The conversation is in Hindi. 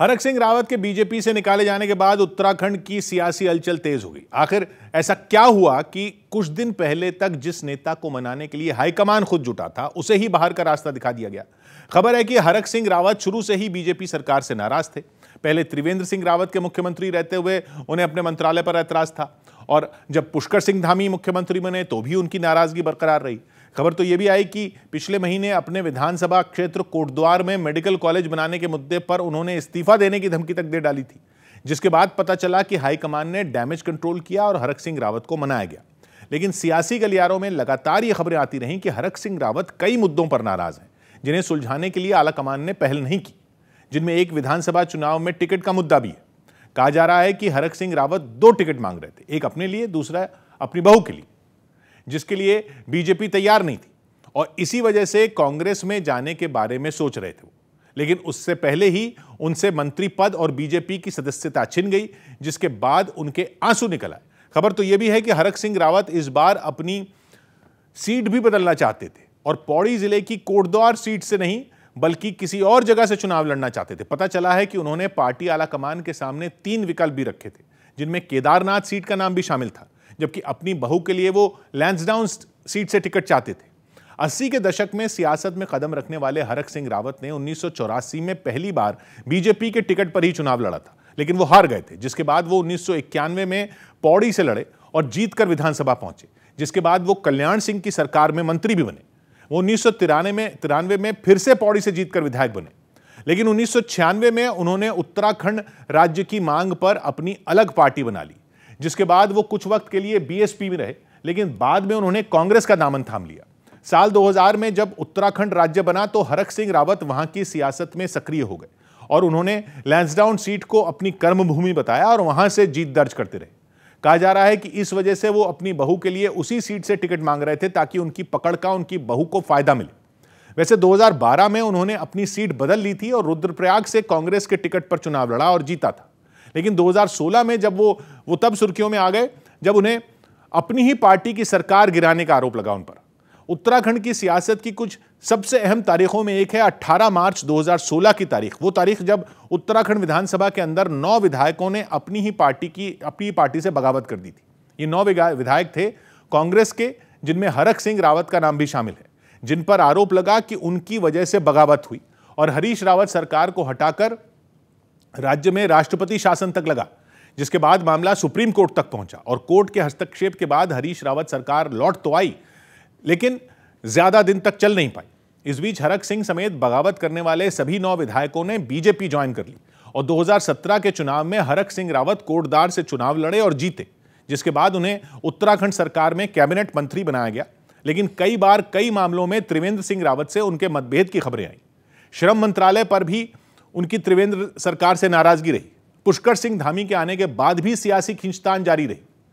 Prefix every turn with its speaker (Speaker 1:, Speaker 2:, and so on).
Speaker 1: हरक सिंह रावत के बीजेपी से निकाले जाने के बाद उत्तराखंड की सियासी हलचल तेज हो गई। आखिर ऐसा क्या हुआ कि कुछ दिन पहले तक जिस नेता को मनाने के लिए हाईकमान खुद जुटा था, उसे ही बाहर का रास्ता दिखा दिया गया। खबर है कि हरक सिंह रावत शुरू से ही बीजेपी सरकार से नाराज थे। पहले त्रिवेंद्र सिंह रावत के मुख्यमंत्री रहते हुए उन्हें अपने मंत्रालय पर ऐतराज था, और जब पुष्कर सिंह धामी मुख्यमंत्री बने तो भी उनकी नाराजगी बरकरार रही। खबर तो यह भी आई कि पिछले महीने अपने विधानसभा क्षेत्र कोटद्वार में मेडिकल कॉलेज बनाने के मुद्दे पर उन्होंने इस्तीफा देने की धमकी तक दे डाली थी, जिसके बाद पता चला कि हाईकमान ने डैमेज कंट्रोल किया और हरक सिंह रावत को मनाया गया। लेकिन सियासी गलियारों में लगातार ये खबरें आती रहीं कि हरक सिंह रावत कई मुद्दों पर नाराज हैं, जिन्हें सुलझाने के लिए आलाकमान ने पहल नहीं की, जिनमें एक विधानसभा चुनाव में टिकट का मुद्दा भी है। कहा जा रहा है कि हरक सिंह रावत 2 टिकट मांग रहे थे, एक अपने लिए, दूसरा अपनी बहू के लिए, जिसके लिए बीजेपी तैयार नहीं थी और इसी वजह से कांग्रेस में जाने के बारे में सोच रहे थे। लेकिन उससे पहले ही उनसे मंत्री पद और बीजेपी की सदस्यता छिन गई, जिसके बाद उनके आंसू निकल आए। खबर तो यह भी है कि हरक सिंह रावत इस बार अपनी सीट भी बदलना चाहते थे और पौड़ी जिले की कोटद्वार सीट से नहीं बल्कि किसी और जगह से चुनाव लड़ना चाहते थे। पता चला है कि उन्होंने पार्टी आलाकमान के सामने 3 विकल्प भी रखे थे, जिनमें केदारनाथ सीट का नाम भी शामिल था, जबकि अपनी बहू के लिए वो लैंसडाउन सीट से टिकट चाहते थे। 80 के दशक में सियासत में कदम रखने वाले हरक सिंह रावत ने 1984 में पहली बार बीजेपी के टिकट पर ही चुनाव लड़ा था, लेकिन वो हार गए थे, जिसके बाद वो 1991 में पौड़ी से लड़े और जीतकर विधानसभा पहुंचे, जिसके बाद वो कल्याण सिंह की सरकार में मंत्री भी बने। वो 1993 में फिर से पौड़ी से जीतकर विधायक बने, लेकिन 1996 में उन्होंने उत्तराखंड राज्य की मांग पर अपनी अलग पार्टी बना ली, जिसके बाद वो कुछ वक्त के लिए बीएसपी में रहे, लेकिन बाद में उन्होंने कांग्रेस का दामन थाम लिया। साल 2000 में जब उत्तराखंड राज्य बना तो हरक सिंह रावत वहां की सियासत में सक्रिय हो गए और उन्होंने लैंसडाउन सीट को अपनी कर्मभूमि बताया और वहां से जीत दर्ज करते रहे। कहा जा रहा है कि इस वजह से वो अपनी बहू के लिए उसी सीट से टिकट मांग रहे थे, ताकि उनकी पकड़ का उनकी बहू को फायदा मिले। वैसे 2012 में उन्होंने अपनी सीट बदल ली थी और रुद्रप्रयाग से कांग्रेस के टिकट पर चुनाव लड़ा और जीता था। लेकिन 2016 में जब वो तब सुर्खियों में आ गए जब उन्हें अपनी ही पार्टी की सरकार गिराने का आरोप लगा उन पर। उत्तराखंड की सियासत की कुछ सबसे अहम तारीखों में एक है 18 मार्च 2016 की तारीख, वो तारीख जब उत्तराखंड विधानसभा के अंदर 9 विधायकों ने अपनी पार्टी से बगावत कर दी थी। ये 9 विधायक थे कांग्रेस के, जिनमें हरक सिंह रावत का नाम भी शामिल है, जिन पर आरोप लगा कि उनकी वजह से बगावत हुई और हरीश रावत सरकार को हटाकर राज्य में राष्ट्रपति शासन तक लगा, जिसके बाद मामला सुप्रीम कोर्ट तक पहुंचा और कोर्ट के हस्तक्षेप के बाद हरीश रावत सरकार लौट तो आई, लेकिन ज्यादा दिन तक चल नहीं पाई। इस बीच हरक सिंह समेत बगावत करने वाले सभी 9 विधायकों ने बीजेपी ज्वाइन कर ली और 2017 के चुनाव में हरक सिंह रावत कोटद्वार से चुनाव लड़े और जीते, जिसके बाद उन्हें उत्तराखंड सरकार में कैबिनेट मंत्री बनाया गया। लेकिन कई बार कई मामलों में त्रिवेंद्र सिंह रावत से उनके मतभेद की खबरें आई। श्रम मंत्रालय पर भी उनकी त्रिवेंद्र सरकार से नाराजगी रही। पुष्कर सिंह धामी के आने के बाद भी सियासी खींचतान जारी रही।